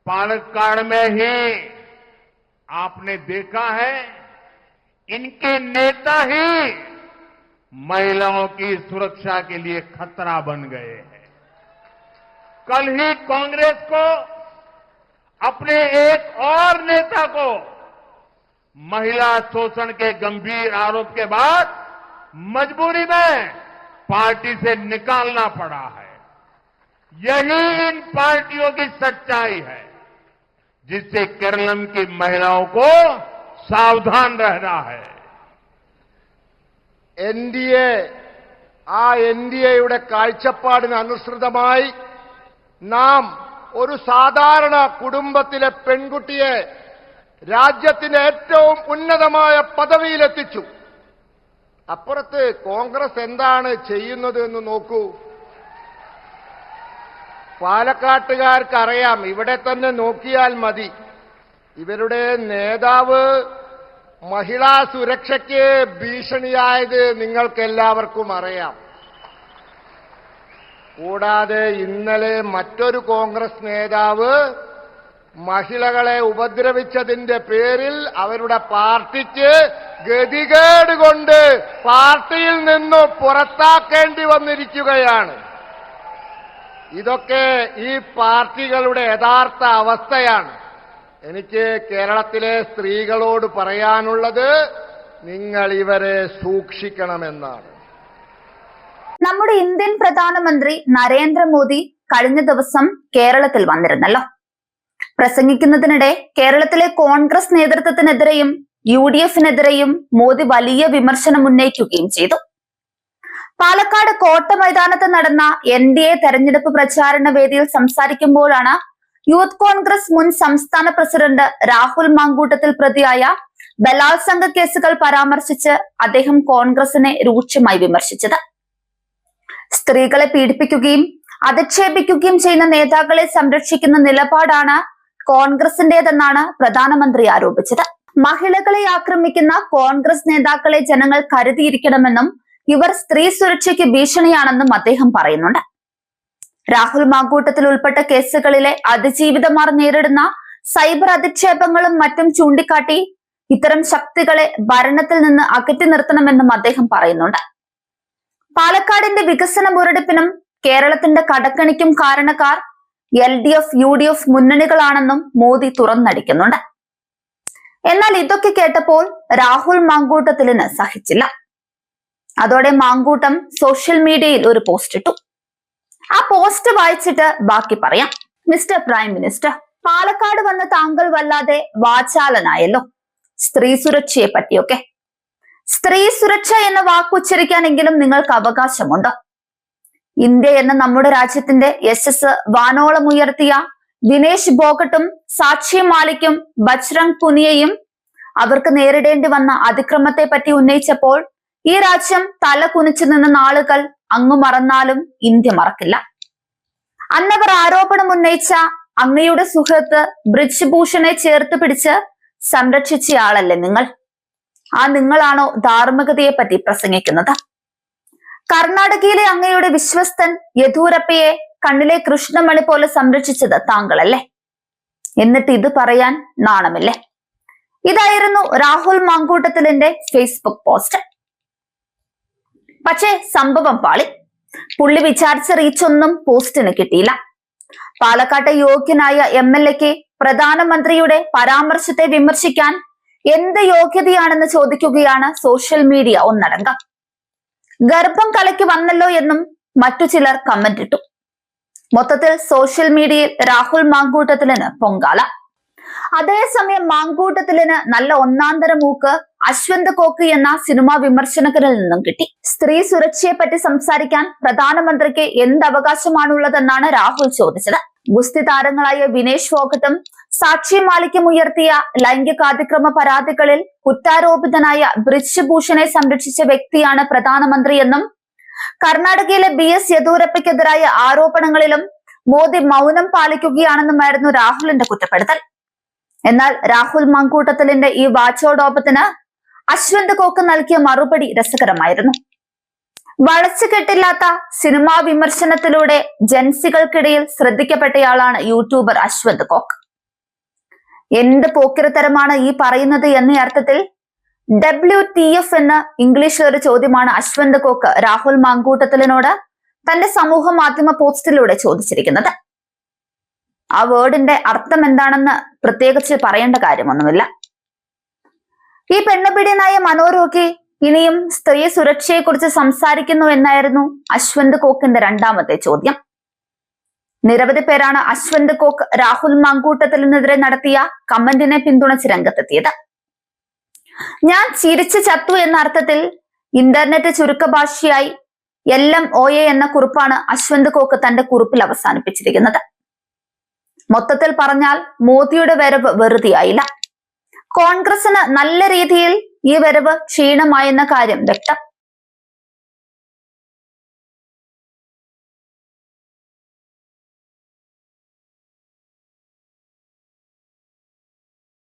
पालक्काड़ में ही आपने देखा है, इनके नेता ही महिलाओं की सुरक्षा के लिए खतरा बन गए हैं। कल ही कांग्रेस को अपने एक और नेता को महिला शोषण के गंभीर आरोप के बाद मजबूरी में पार्टी से निकालना पड़ा है। यही इन पार्टियों की सच्चाई है, जिससे केरलम की महिलाओं को सावधान रहना है। എൻഡിഎയുടെ കാഴ്ചപ്പാടിന് അനുസൃതമായി നാം ഒരു സാധാരണ കുടുംബത്തിലെ പെൺകുട്ടിയെ രാജ്യത്തിന്റെ ഏറ്റവും ഉന്നതമായ പദവിയിലെത്തിച്ചു. അപ്പുറത്ത് കോൺഗ്രസ് എന്താണ് ചെയ്യുന്നത് എന്ന് നോക്കൂ. പാലക്കാട്ടുകാർക്ക് അറിയാം, ഇവിടെ തന്നെ നോക്കിയാൽ മതി. ഇവരുടെ നേതാവ് മഹിളാ സുരക്ഷയ്ക്ക് ഭീഷണിയായത് നിങ്ങൾക്കെല്ലാവർക്കും അറിയാം. കൂടാതെ ഇന്നലെ മറ്റൊരു കോൺഗ്രസ് നേതാവ് മഹിളകളെ ഉപദ്രവിച്ചതിന്റെ പേരിൽ അവരുടെ പാർട്ടിക്ക് ഗതികേട് കൊണ്ട് പാർട്ടിയിൽ നിന്ന് പുറത്താക്കേണ്ടി വന്നിരിക്കുകയാണ്. ഇതൊക്കെ ഈ പാർട്ടികളുടെ യഥാർത്ഥ അവസ്ഥയാണ്. എനിക്ക് കേരളത്തിലെ സ്ത്രീകളോട് പറയാനുള്ളത്, നിങ്ങൾ ഇവരെ സൂക്ഷിക്കണമെന്നാണ്. നമ്മുടെ ഇന്ത്യൻ പ്രധാനമന്ത്രി നരേന്ദ്രമോദി കഴിഞ്ഞ ദിവസം കേരളത്തിൽ വന്നിരുന്നല്ലോ. പ്രസംഗിക്കുന്നതിനിടെ കേരളത്തിലെ കോൺഗ്രസ് നേതൃത്വത്തിനെതിരെയും UDFിനെതിരെയും മോദി വലിയ വിമർശനം ഉന്നയിക്കുകയും ചെയ്തു. പാലക്കാട് കോട്ട മൈതാനത്ത് നടന്ന NDA തെരഞ്ഞെടുപ്പ് പ്രചാരണ വേദിയിൽ സംസാരിക്കുമ്പോഴാണ് യൂത്ത് കോൺഗ്രസ് മുൻ സംസ്ഥാന പ്രസിഡന്റ് രാഹുൽ മാങ്കൂട്ടത്തിൽ പ്രതിയായ ബലാത്സംഗ കേസുകൾ പരാമർശിച്ച് അദ്ദേഹം കോൺഗ്രസിനെ രൂക്ഷമായി വിമർശിച്ചത്. സ്ത്രീകളെ പീഡിപ്പിക്കുകയും അധിക്ഷേപിക്കുകയും ചെയ്യുന്ന നേതാക്കളെ സംരക്ഷിക്കുന്ന നിലപാടാണ് കോൺഗ്രസിന്റേതെന്നാണ് പ്രധാനമന്ത്രി ആരോപിച്ചത്. മഹിളകളെ ആക്രമിക്കുന്ന കോൺഗ്രസ് നേതാക്കളെ ജനങ്ങൾ കരുതിയിരിക്കണമെന്നും ഇവർ സ്ത്രീ സുരക്ഷയ്ക്ക് ഭീഷണിയാണെന്നും അദ്ദേഹം പറയുന്നുണ്ട്. രാഹുൽ മാങ്കൂട്ടത്തിൽ ഉൾപ്പെട്ട കേസുകളിലെ അതിജീവിതമാർ നേരിടുന്ന സൈബർ അധിക്ഷേപങ്ങളും മറ്റും ചൂണ്ടിക്കാട്ടി ഇത്തരം ശക്തികളെ ഭരണത്തിൽ നിന്ന് അകറ്റി നിർത്തണമെന്നും അദ്ദേഹം പറയുന്നുണ്ട്. പാലക്കാടിന്റെ വികസന മുരടിപ്പിനും കേരളത്തിന്റെ കടക്കണിക്കും കാരണക്കാർ LDF UDF മുന്നണികളാണെന്നും മോദി തുറന്നടിക്കുന്നുണ്ട്. എന്നാൽ ഇതൊക്കെ കേട്ടപ്പോൾ രാഹുൽ മാങ്കൂട്ടത്തിലിന് സഹിച്ചില്ല. അതോടെ മാങ്കൂട്ടം സോഷ്യൽ മീഡിയയിൽ ഒരു പോസ്റ്റ് ഇട്ടു. ആ പോസ്റ്റ് വായിച്ചിട്ട് ബാക്കി പറയാം. മിസ്റ്റർ പ്രൈം മിനിസ്റ്റർ, പാലക്കാട് വന്ന താങ്കൾ വല്ലാതെ വാചാലനായല്ലോ സ്ത്രീ സുരക്ഷയെ പറ്റിയൊക്കെ. സ്ത്രീ സുരക്ഷ എന്ന വാക്കുച്ചരിക്കാനെങ്കിലും നിങ്ങൾക്ക് അവകാശമുണ്ടോ? ഇന്ത്യ എന്ന നമ്മുടെ രാജ്യത്തിന്റെ യശസ് വാനോളം ഉയർത്തിയ വിനേഷ് ഫോഗട്ടും സാക്ഷി മാലിക്കും ബജ്രംഗ് പുനിയയും അവർക്ക് നേരിടേണ്ടി വന്ന അതിക്രമത്തെ പറ്റി ഉന്നയിച്ചപ്പോൾ ഈ രാജ്യം തല കുനിച്ചു നിന്ന നാളുകൾ അങ്ങ് മറന്നാലും ഇന്ത്യ മറക്കില്ല. അന്നവർ ആരോപണം ഉന്നയിച്ച അങ്ങയുടെ സുഹൃത്ത് ബ്രിജ് ഭൂഷണെ ചേർത്ത് പിടിച്ച് സംരക്ഷിച്ചയാളല്ലേ നിങ്ങൾ? ആ നിങ്ങളാണോ ധാർമ്മികതയെ പറ്റി പ്രസംഗിക്കുന്നത്? കർണാടകയിലെ അങ്ങയുടെ വിശ്വസ്തൻ യെദ്യൂരപ്പയെ കണ്ണിലെ കൃഷ്ണമണി പോലെ സംരക്ഷിച്ചത് താങ്കളല്ലേ? എന്നിട്ട് ഇത് പറയാൻ നാണമില്ലേ? ഇതായിരുന്നു രാഹുൽ മാങ്കൂട്ടത്തിലിന്റെ ഫേസ്ബുക്ക് പോസ്റ്റ്. പക്ഷേ സംഭവം പാളി. പുള്ളി വിചാരിച്ച റീച്ചൊന്നും പോസ്റ്റിന് കിട്ടിയില്ല. പാലക്കാട്ടെ യോഗ്യനായ MLAക്ക് പ്രധാനമന്ത്രിയുടെ പരാമർശത്തെ വിമർശിക്കാൻ എന്ത് യോഗ്യതയാണെന്ന് ചോദിക്കുകയാണ് സോഷ്യൽ മീഡിയ ഒന്നടങ്കം. ഗർഭം കലക്കി വന്നല്ലോ എന്നും മറ്റു ചിലർ കമന്റ് ഇട്ടു. മൊത്തത്തിൽ സോഷ്യൽ മീഡിയയിൽ രാഹുൽ മാങ്കൂട്ടത്തിലിന് പൊങ്കാല. അതേസമയം മാങ്കൂട്ടത്തിലിന് നല്ല ഒന്നാന്തര മൂക്ക് അശ്വന്ത് കോക്ക് എന്ന സിനിമാ വിമർശകരിൽ നിന്നും കിട്ടി. സ്ത്രീ സുരക്ഷയെ പറ്റി സംസാരിക്കാൻ പ്രധാനമന്ത്രിക്ക് എന്ത് അവകാശമാണുള്ളതെന്നാണ് രാഹുൽ ചോദിച്ചത്. ഗുസ്തി താരങ്ങളായ വിനേഷ് ഫോഗട്ടും സാക്ഷി മാലിക്കും ഉയർത്തിയ ലൈംഗികാതിക്രമ പരാതികളിൽ കുറ്റാരോപിതനായ ബ്രിജ് ഭൂഷണെ സംരക്ഷിച്ച വ്യക്തിയാണ് പ്രധാനമന്ത്രി എന്നും കർണാടകയിലെ BS യെദ്യൂരപ്പയ്ക്കെതിരായ ആരോപണങ്ങളിലും മോദി മൗനം പാലിക്കുകയാണെന്നുമായിരുന്നു രാഹുലിന്റെ കുറ്റപ്പെടുത്തൽ. എന്നാൽ രാഹുൽ മാങ്കൂട്ടത്തിലിന്റെ ഈ വാചോടോപത്തിന് അശ്വന്ത് കോക്ക് നൽകിയ മറുപടി രസകരമായിരുന്നു. വളച്ചുകെട്ടില്ലാത്ത സിനിമാ വിമർശനത്തിലൂടെ ജൻസികൾക്കിടയിൽ ശ്രദ്ധിക്കപ്പെട്ടയാളാണ് യൂട്യൂബർ അശ്വന്ത് കോക്ക്. എന്ത് പോക്കിരിത്തരമാണ് ഈ പറയുന്നത് എന്ന അർത്ഥത്തിൽ WTF എന്ന ഇംഗ്ലീഷിൽ ഒരു ചോദ്യമാണ് അശ്വന്ത് കോക്ക് രാഹുൽ മാങ്കൂട്ടത്തിലിനോട് തന്റെ സമൂഹ മാധ്യമ പോസ്റ്റിലൂടെ ചോദിച്ചിരിക്കുന്നത്. ആ വേർഡിന്റെ അർത്ഥം എന്താണെന്ന് പ്രത്യേകിച്ച് പറയേണ്ട കാര്യമൊന്നുമില്ല. ഈ പെണ്ണുപിടിയനായ മനോരോഗി ഇനിയും സ്ത്രീ സുരക്ഷയെക്കുറിച്ച് സംസാരിക്കുന്നു എന്നായിരുന്നു അശ്വന്ത് കോക്കിന്റെ രണ്ടാമത്തെ ചോദ്യം. നിരവധി പേരാണ് അശ്വന്ത് കോക്ക് രാഹുൽ മാങ്കൂട്ടത്തിലിനെതിരെ നടത്തിയ കമന്റിനെ പിന്തുണച്ച് രംഗത്തെത്തിയത്. ഞാൻ ചിരിച്ചു ചത്തു എന്ന അർത്ഥത്തിൽ ഇന്റർനെറ്റ് ചുരുക്ക ഭാഷയായി LMOA എന്ന കുറിപ്പാണ് അശ്വന്ത് കോക്ക് തന്റെ കുറിപ്പിൽ അവസാനിപ്പിച്ചിരിക്കുന്നത്. മൊത്തത്തിൽ പറഞ്ഞാൽ മോദിയുടെ വരവ് വെറുതെയായില്ല. കോൺഗ്രസിന് നല്ല രീതിയിൽ ഈ വരവ് ക്ഷീണമായെന്ന കാര്യം വ്യക്തം.